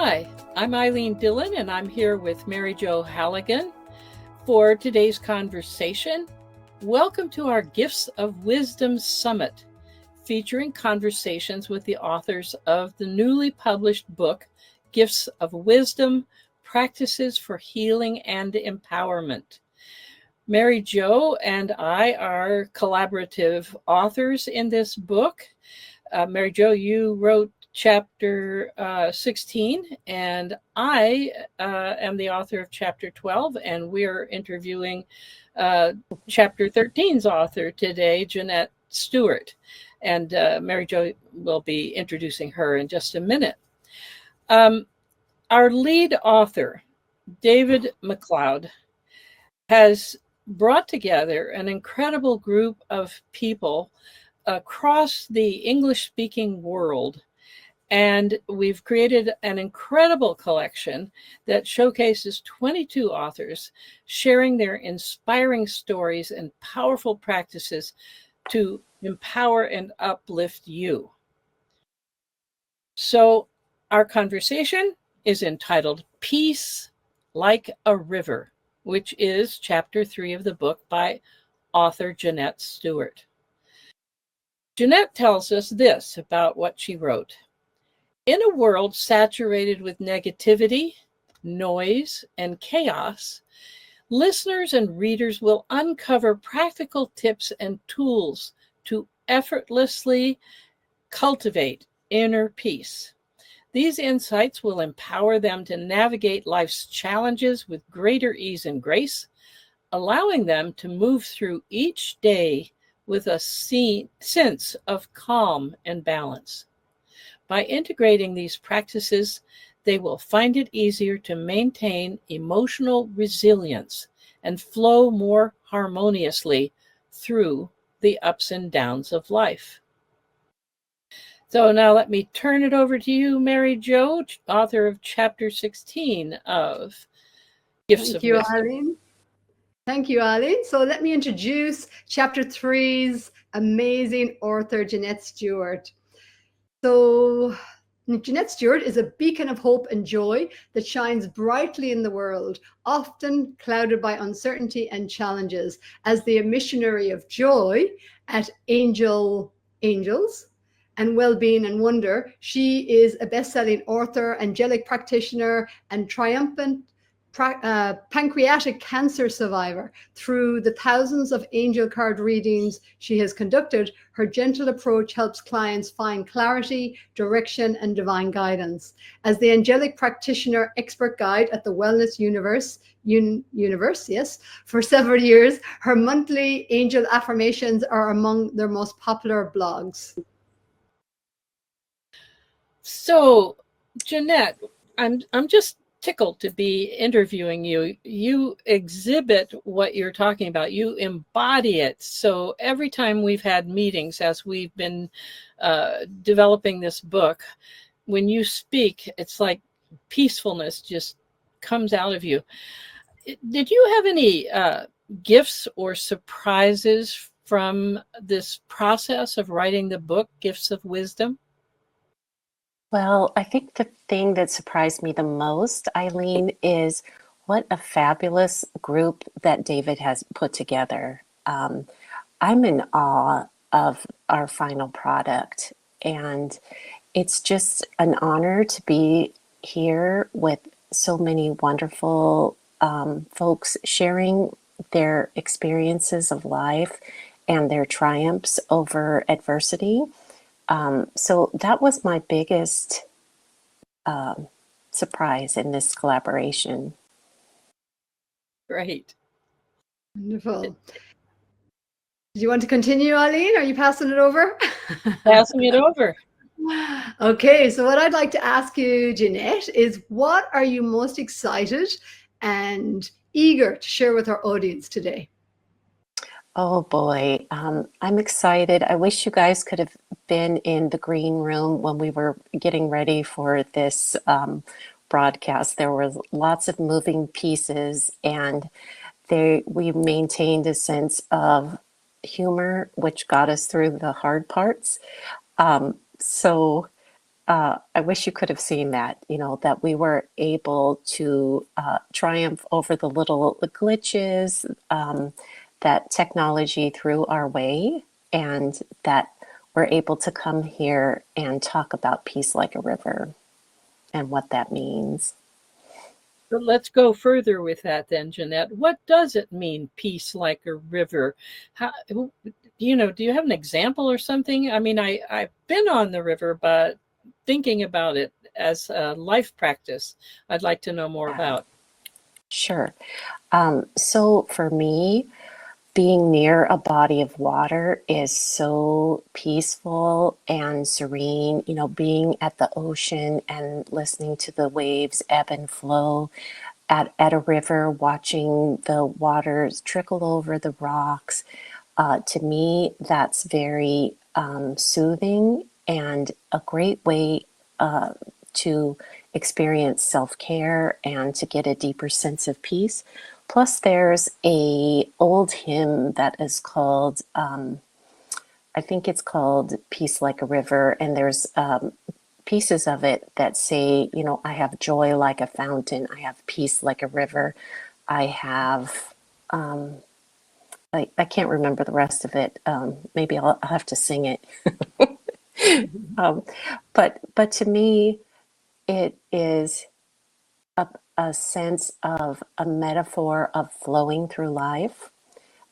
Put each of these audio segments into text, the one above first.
Hi, I'm Ilene Dillon, and I'm here with Mary Jo Halligan for today's conversation. Welcome to our Gifts of Wisdom Summit, featuring conversations with the authors of the newly published book, Gifts of Wisdom, Practices for Healing and Empowerment. Mary Jo and I are collaborative authors in this book. Mary Jo, you wrote chapter 16, and I am the author of chapter 12, and we're interviewing chapter 13's author today, Janette Stuart. And Mary Jo will be introducing her in just a minute. Our lead author, David MacLeod, has brought together an incredible group of people across the English-speaking world. And we've created an incredible collection that showcases 22 authors sharing their inspiring stories and powerful practices to empower and uplift you. So our conversation is entitled Peace Like a River, which is chapter 3 of the book by author Janette Stuart. Janette tells us this about what she wrote. In a world saturated with negativity, noise, and chaos, listeners and readers will uncover practical tips and tools to effortlessly cultivate inner peace. These insights will empower them to navigate life's challenges with greater ease and grace, allowing them to move through each day with a sense of calm and balance. By integrating these practices, they will find it easier to maintain emotional resilience and flow more harmoniously through the ups and downs of life. So now let me turn it over to you, Mary Jo, author of chapter 16 of Gifts of Wisdom. Ilene. Thank you, Ilene. So let me introduce chapter 3's amazing author, Janette Stuart. So Janette Stuart is a beacon of hope and joy that shines brightly in the world, often clouded by uncertainty and challenges. As the Emissary of Joy at Angels and Wellbeing and Wonder, she is a best-selling author, angelic practitioner, and triumphant pancreatic cancer survivor. Through the thousands of angel card readings she has conducted, her gentle approach helps clients find clarity, direction, and divine guidance. As the Angelic Practitioner Expert Guide at the Wellness Universe, for several years, her monthly angel affirmations are among their most popular blogs. So, Janette, I'm just tickled to be interviewing you. You exhibit what you're talking about. You embody it. So every time we've had meetings as we've been developing this book, when you speak, it's like peacefulness just comes out of you. Did you have any gifts or surprises from this process of writing the book, Gifts of Wisdom? Well, I think the thing that surprised me the most, Ilene, is what a fabulous group that David has put together. I'm in awe of our final product, and it's just an honor to be here with so many wonderful folks sharing their experiences of life and their triumphs over adversity. So that was my biggest surprise in this collaboration. Great. Wonderful. Do you want to continue, Ilene? Are you passing it over? Passing it over. Okay, so what I'd like to ask you, Janette, is what are you most excited and eager to share with our audience today? Oh boy, I'm excited. I wish you guys could have been in the green room when we were getting ready for this broadcast. There were lots of moving pieces, and we maintained a sense of humor, which got us through the hard parts. So I wish you could have seen that, that we were able to triumph over the little glitches that technology threw our way, and that we're able to come here and talk about peace like a river and what that means. But let's go further with that then, Janette. What does it mean, peace like a river? How, do you have an example or something? I mean, I've been on the river, but thinking about it as a life practice, I'd like to know more about. Sure. So for me, being near a body of water is so peaceful and serene, being at the ocean and listening to the waves ebb and flow at a river, watching the waters trickle over the rocks. To me, that's very soothing and a great way to experience self-care and to get a deeper sense of peace. Plus, there's a old hymn that is called, I think it's called Peace Like a River, and there's pieces of it that say, I have joy like a fountain, I have peace like a river, I have, I can't remember the rest of it. Maybe I'll have to sing it. But to me, it is a sense of a metaphor of flowing through life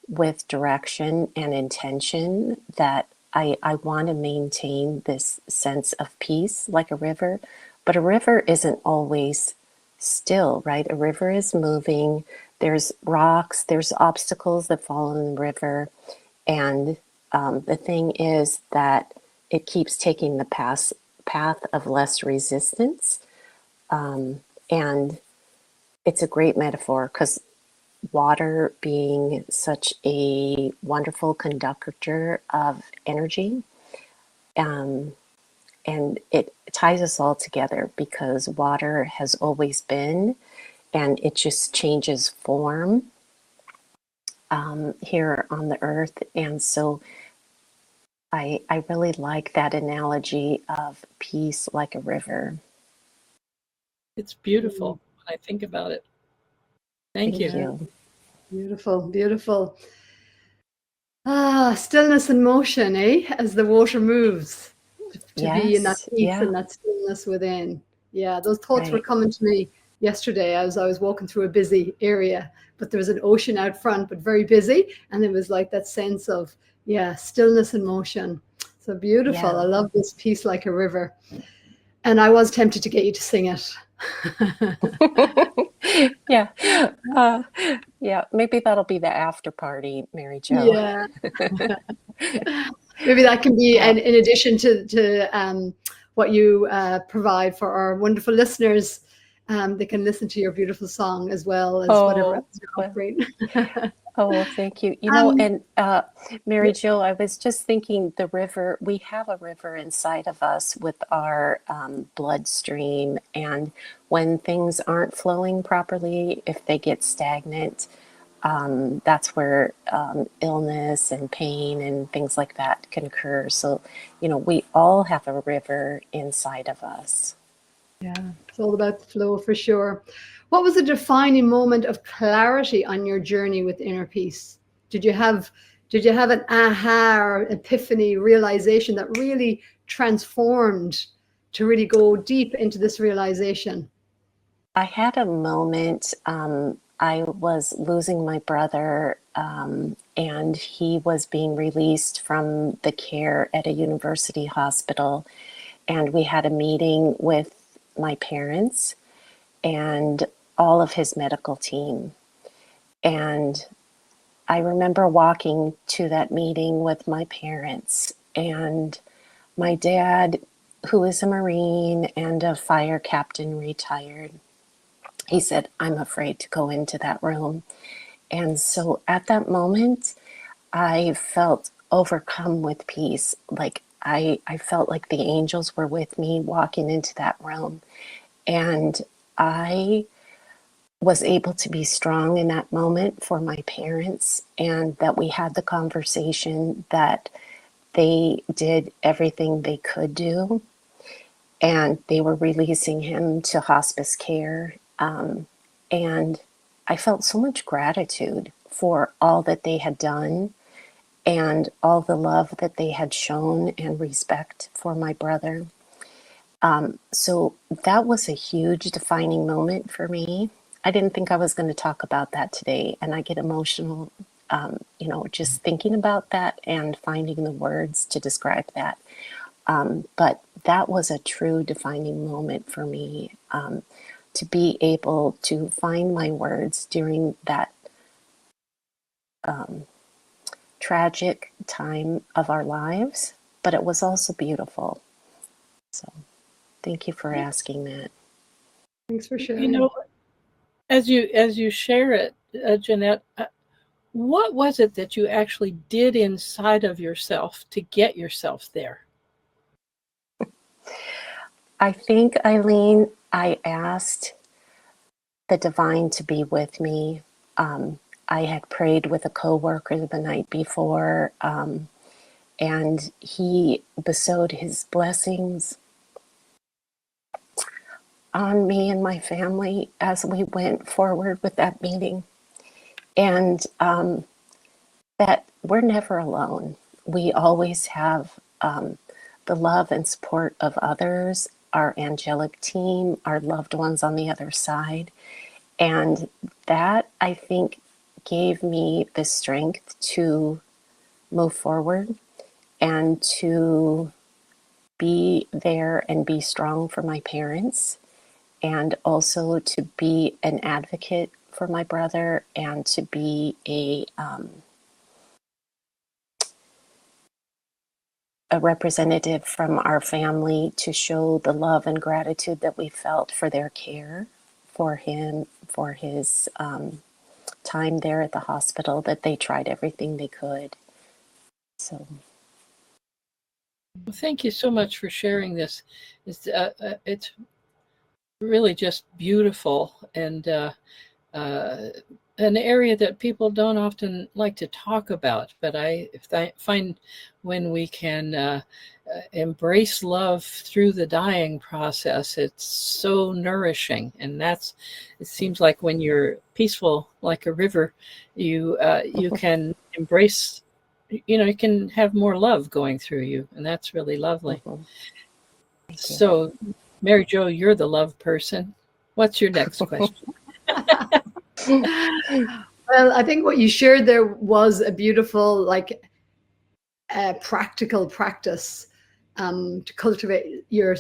with direction and intention, that I want to maintain this sense of peace like a river. But a river isn't always still, right? A river is moving. There's rocks, there's obstacles that fall in the river. And the thing is that it keeps taking the path of less resistance. And it's a great metaphor because water being such a wonderful conductor of energy, and it ties us all together because water has always been, and it just changes form here on the earth. And so I really like that analogy of peace like a river. It's beautiful when I think about it. Thank you. Beautiful, beautiful. Stillness and motion, as the water moves, to be in that peace and that stillness within. Yeah, those thoughts were coming to me yesterday as I was walking through a busy area, but there was an ocean out front, but very busy. And it was like that sense of, stillness and motion. So beautiful. I love this peace like a river. And I was tempted to get you to sing it. Maybe that'll be the after party, Mary Jo. Yeah. Maybe that can be in addition to what you provide for our wonderful listeners. They can listen to your beautiful song as well as whatever else you're offering. Well, thank you. And Mary Jo, I was just thinking the river, we have a river inside of us with our bloodstream. And when things aren't flowing properly, if they get stagnant, that's where illness and pain and things like that can occur. So, we all have a river inside of us. Yeah, it's all about the flow for sure. What was the defining moment of clarity on your journey with inner peace? Did you have an aha or epiphany realization that really transformed to really go deep into this realization? I had a moment. I was losing my brother, and he was being released from the care at a university hospital. And we had a meeting with my parents and all of his medical team. And I remember walking to that meeting with my parents, and my dad, who is a Marine and a fire captain retired, he said, "I'm afraid to go into that room." And so at that moment, I felt overcome with peace. Like I felt like the angels were with me walking into that room. And I was able to be strong in that moment for my parents, and that we had the conversation that they did everything they could do. and they were releasing him to hospice care. And I felt so much gratitude for all that they had done and all the love that they had shown and respect for my brother. So that was a huge defining moment for me. I didn't think I was going to talk about that today, and I get emotional, just thinking about that and finding the words to describe that. But that was a true defining moment for me, to be able to find my words during that tragic time of our lives, but it was also beautiful. So thank you for asking that. Thanks for sharing. You know, as you share it, Janette, what was it that you actually did inside of yourself to get yourself there? I think, Ilene, I asked the divine to be with me. I had prayed with a coworker the night before, and he bestowed his blessings on me and my family as we went forward with that meeting. And that we're never alone. We always have the love and support of others, our angelic team, our loved ones on the other side. And that, I think, gave me the strength to move forward and to be there and be strong for my parents, and also to be an advocate for my brother, and to be a representative from our family to show the love and gratitude that we felt for their care for him, for his time there at the hospital, that they tried everything they could. So, Well, thank you so much for sharing this. It's really just beautiful, and an area that people don't often like to talk about. But I find when we can embrace love through the dying process, it's so nourishing. And it seems like when you're peaceful like a river, you can embrace, you can have more love going through you, and that's really lovely. Thank you. So, Mary Jo, you're the love person. What's your next question? Well, I think what you shared there was a beautiful, practical practice to cultivate your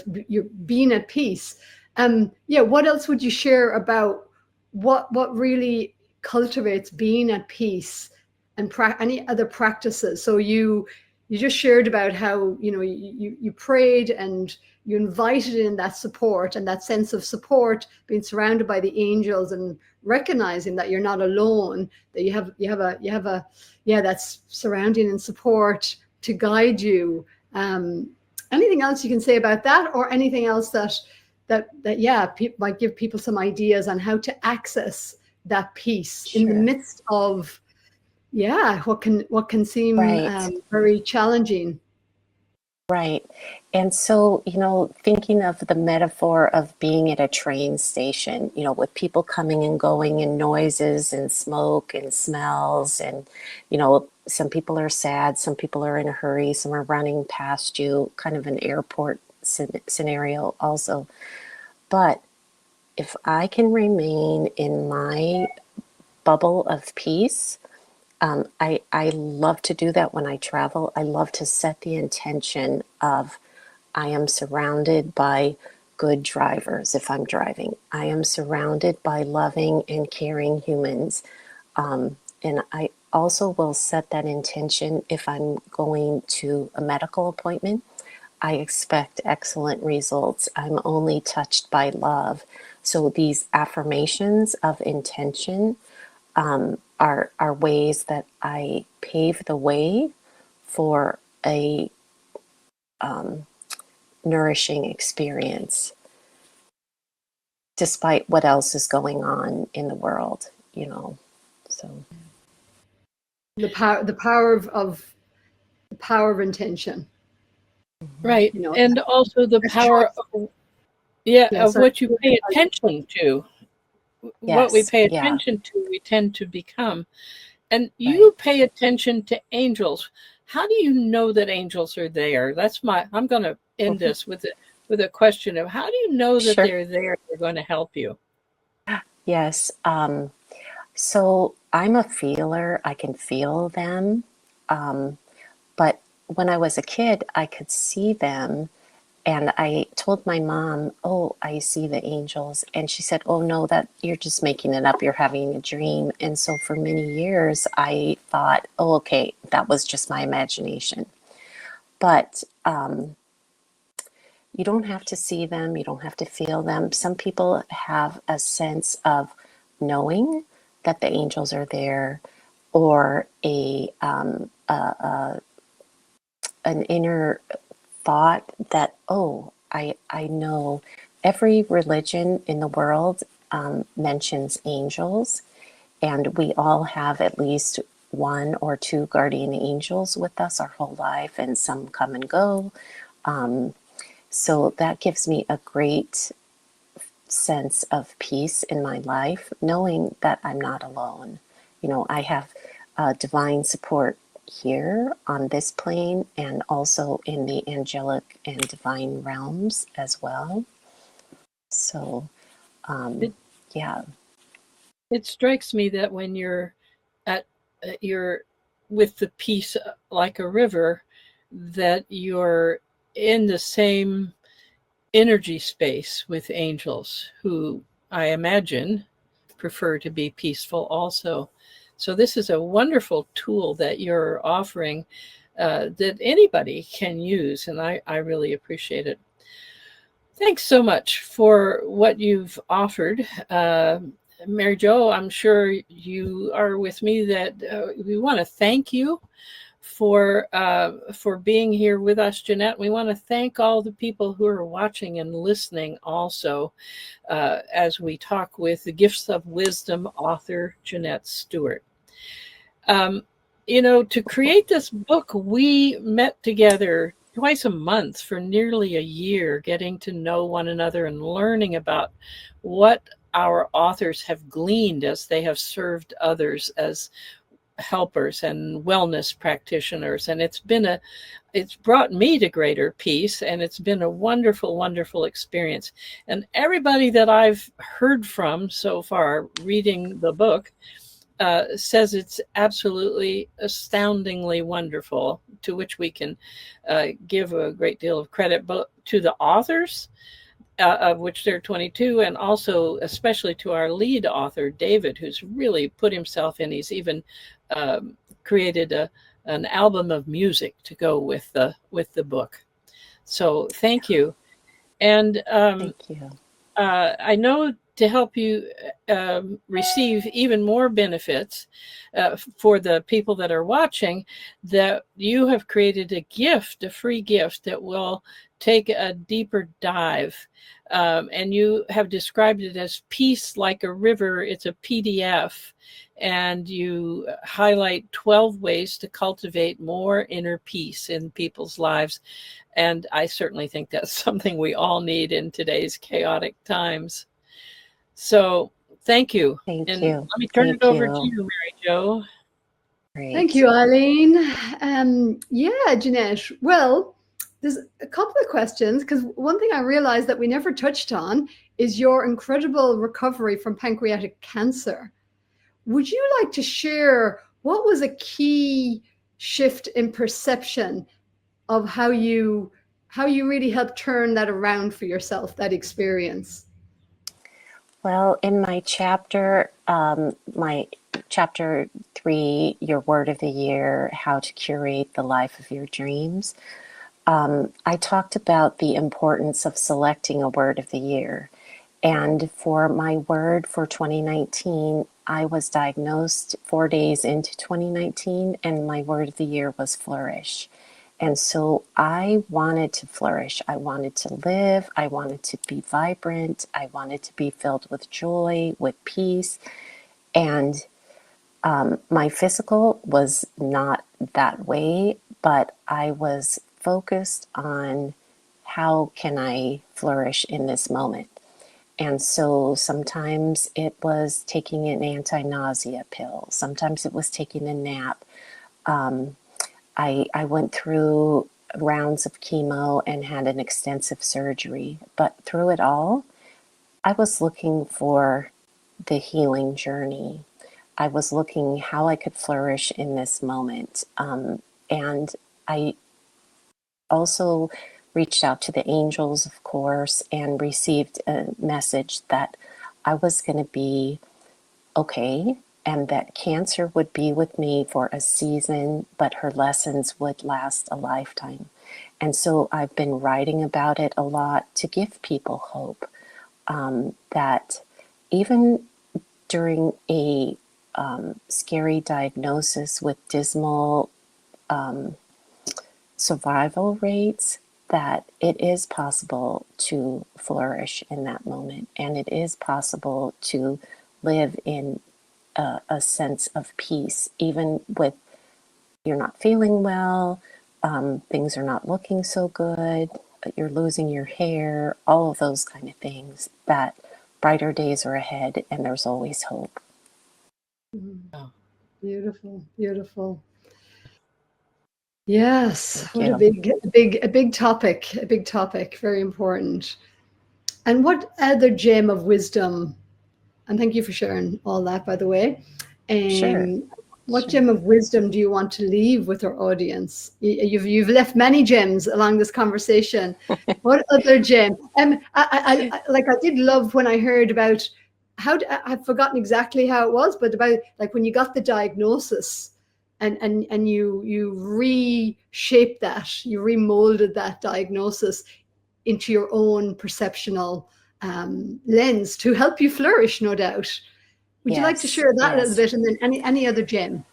being at peace. What else would you share about what really cultivates being at peace, and any other practices? So you just shared about how you prayed and you invited in that support, and that sense of support, being surrounded by the angels and recognizing that you're not alone, that you have a that's surrounding and support to guide you. Anything else you can say about that, or anything else that might give people some ideas on how to access that peace in the midst of what can seem very challenging. Right. And so, thinking of the metaphor of being at a train station, with people coming and going, and noises and smoke and smells, and, some people are sad, some people are in a hurry, some are running past you, kind of an airport scenario also. But if I can remain in my bubble of peace, I love to do that when I travel. I love to set the intention of, I am surrounded by good drivers if I'm driving. I am surrounded by loving and caring humans. And I also will set that intention if I'm going to a medical appointment. I expect excellent results. I'm only touched by love. So these affirmations of intention are ways that I pave the way for a nourishing experience, despite what else is going on in the world, So The power of intention. Right. You know, And also the there's power choice. of, yeah, Yeah, of sorry. what you pay attention to. What we Yes, pay yeah, attention to, we tend to become. And right. you pay attention to angels. How do you know that angels are there? I'm going to end this with a question of how do you know that Sure. they're there? They're going to help you. Yes. So I'm a feeler. I can feel them. But when I was a kid, I could see them. And I told my mom, "Oh, I see the angels." And she said, "Oh, no, that you're just making it up. You're having a dream." And so for many years, I thought, "Oh, okay, that was just my imagination." But you don't have to see them. You don't have to feel them. Some people have a sense of knowing that the angels are there, or an inner thought that, oh, I know every religion in the world mentions angels, and we all have at least one or two guardian angels with us our whole life, and some come and go. So that gives me a great sense of peace in my life, knowing that I'm not alone. You know, I have divine support here on this plane and also in the angelic and divine realms as well. So, It, yeah. it strikes me that when at you're with the peace like a river, that you're in the same energy space with angels who I imagine prefer to be peaceful also. So this is a wonderful tool that you're offering that anybody can use, and I really appreciate it. Thanks so much for what you've offered. Mary Jo, I'm sure you are with me that we want to thank you for being here with us, Janette. We want to thank all the people who are watching and listening also as we talk with the Gifts of Wisdom author Janette Stuart. Um, to create this book, we met together twice a month for nearly a year, getting to know one another and learning about what our authors have gleaned as they have served others as helpers and wellness practitioners. And it's brought me to greater peace, and it's been a wonderful, wonderful experience. And everybody that I've heard from so far reading the book says it's absolutely astoundingly wonderful, to which we can give a great deal of credit, but to the authors, of which there are 22, and also especially to our lead author, David, who's really put himself in. He's even created an album of music to go with the book. So thank you. And Thank you. I know to help you receive even more benefits for the people that are watching, that you have created a free gift that will take a deeper dive. And you have described it as Peace Like a River. It's a PDF. And you highlight 12 ways to cultivate more inner peace in people's lives. And I certainly think that's something we all need in today's chaotic times. So thank you. Thank And you. let me turn it Thank over to you. you, Mary Jo. Thank Great. you, Ilene. Yeah, Janette. Well, there's a couple of questions because one thing I realized that we never touched on is your incredible recovery from pancreatic cancer. Would you like to share what was a key shift in perception of how you really helped turn that around for yourself, that experience? Well, in my chapter 3, Your Word of the Year, How to Curate the Life of Your Dreams, I talked about the importance of selecting a word of the year. And for my word for 2019, I was diagnosed 4 days into 2019, and my word of the year was flourish. And so I wanted to flourish. I wanted to live. I wanted to be vibrant. I wanted to be filled with joy, with peace. And my physical was not that way, but I was focused on how can I flourish in this moment. And so sometimes it was taking an anti-nausea pill. Sometimes it was taking a nap. I went through rounds of chemo and had an extensive surgery. But through it all, I was looking for the healing journey. I was looking how I could flourish in this moment. And I also reached out to the angels, of course, and received a message that I was going to be okay and that cancer would be with me for a season, but her lessons would last a lifetime. And so I've been writing about it a lot to give people hope that even during a scary diagnosis with dismal survival rates, that it is possible to flourish in that moment, and it is possible to live in a sense of peace, even with you're not feeling well, things are not looking so good, you're losing your hair, all of those kind of things, that brighter days are ahead and there's always hope. Oh. Beautiful, beautiful. Yes, Thank what you. a big topic, very important. And what other gem of wisdom, and thank you for sharing all that, by the way. Sure. What gem of wisdom do you want to leave with our audience? You've left many gems along this conversation. What other gem? I did love when I heard about I've forgotten exactly how it was, but about like when you got the diagnosis and you reshaped that, you remolded that diagnosis into your own perceptional lens to help you flourish, no doubt. Would you like to share that a little bit, and then any other gem?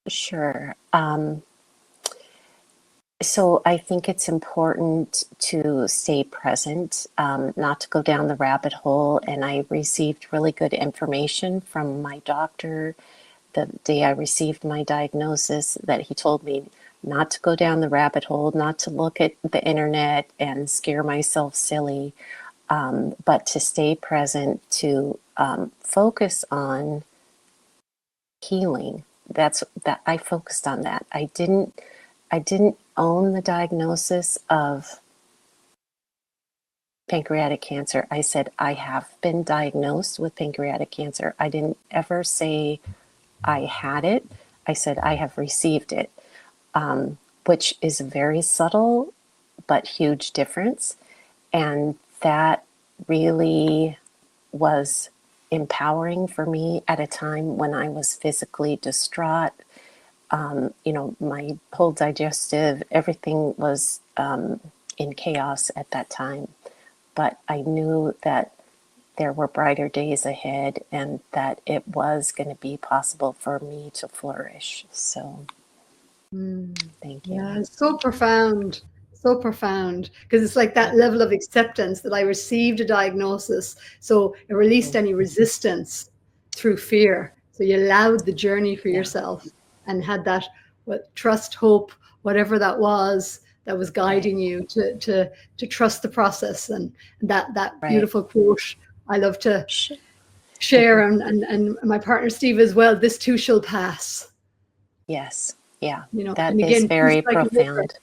Sure. So I think it's important to stay present, not to go down the rabbit hole. And I received really good information from my doctor the day I received my diagnosis, that he told me not to go down the rabbit hole, not to look at the internet and scare myself silly, but to stay present, to focus on healing. That I focused on that. I didn't own the diagnosis of pancreatic cancer. I said, I have been diagnosed with pancreatic cancer. I didn't ever say I had it. I said, I have received it, which is a very subtle but huge difference. And that really was empowering for me at a time when I was physically distraught. My whole digestive, everything was in chaos at that time. But I knew that there were brighter days ahead and that it was going to be possible for me to flourish. So thank you. Yeah, so profound, because it's like that level of acceptance that I received a diagnosis, so it released any resistance through fear. So you allowed the journey for yourself and had that trust, hope, whatever that was guiding you to trust the process. And that beautiful quote I love to share, and my partner Steve as well, this too shall pass. Yes. Yeah. That is again, very profound.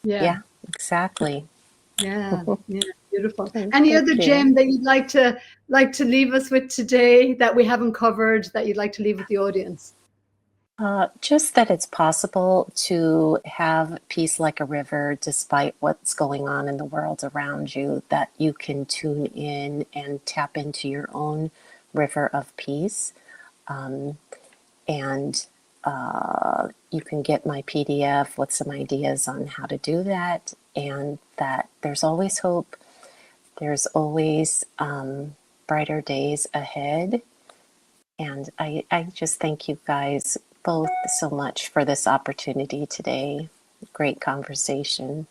Yeah, exactly. Yeah, beautiful. Any other gem that you'd like to leave us with today that we haven't covered, that you'd like to leave with the audience? Just that it's possible to have peace like a river despite what's going on in the world around you, that you can tune in and tap into your own river of peace. And you can get my PDF with some ideas on how to do that, and that there's always hope. There's always brighter days ahead. And I just thank you guys both so much for this opportunity today. Great conversation.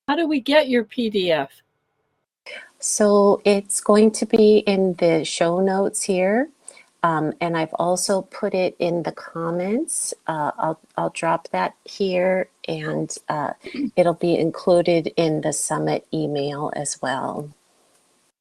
How do we get your PDF? So it's going to be in the show notes here. And I've also put it in the comments. I'll drop that here, and it'll be included in the summit email as well.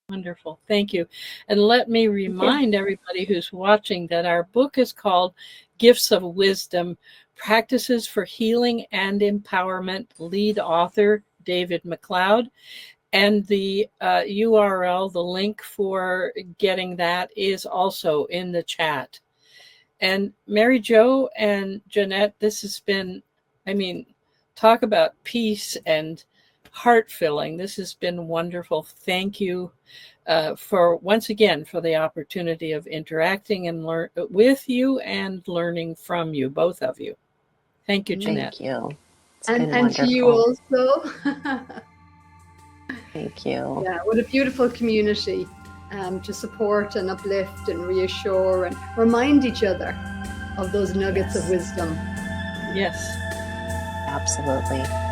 Wonderful. Thank you. And let me remind everybody who's watching that our book is called Gifts of Wisdom, Practices for Healing and Empowerment, lead author David MacLeod. And the URL, the link for getting that is also in the chat. And Mary Jo and Janette, this has been, I mean, talk about peace and heart filling. This has been wonderful. Thank you for, once again, for the opportunity of interacting and learn with you and learning from you, both of you. Thank you, Janette. Thank you. It's been wonderful. And to you also. Thank you. Yeah, what a beautiful community to support and uplift and reassure and remind each other of those nuggets of wisdom. Yes. Absolutely.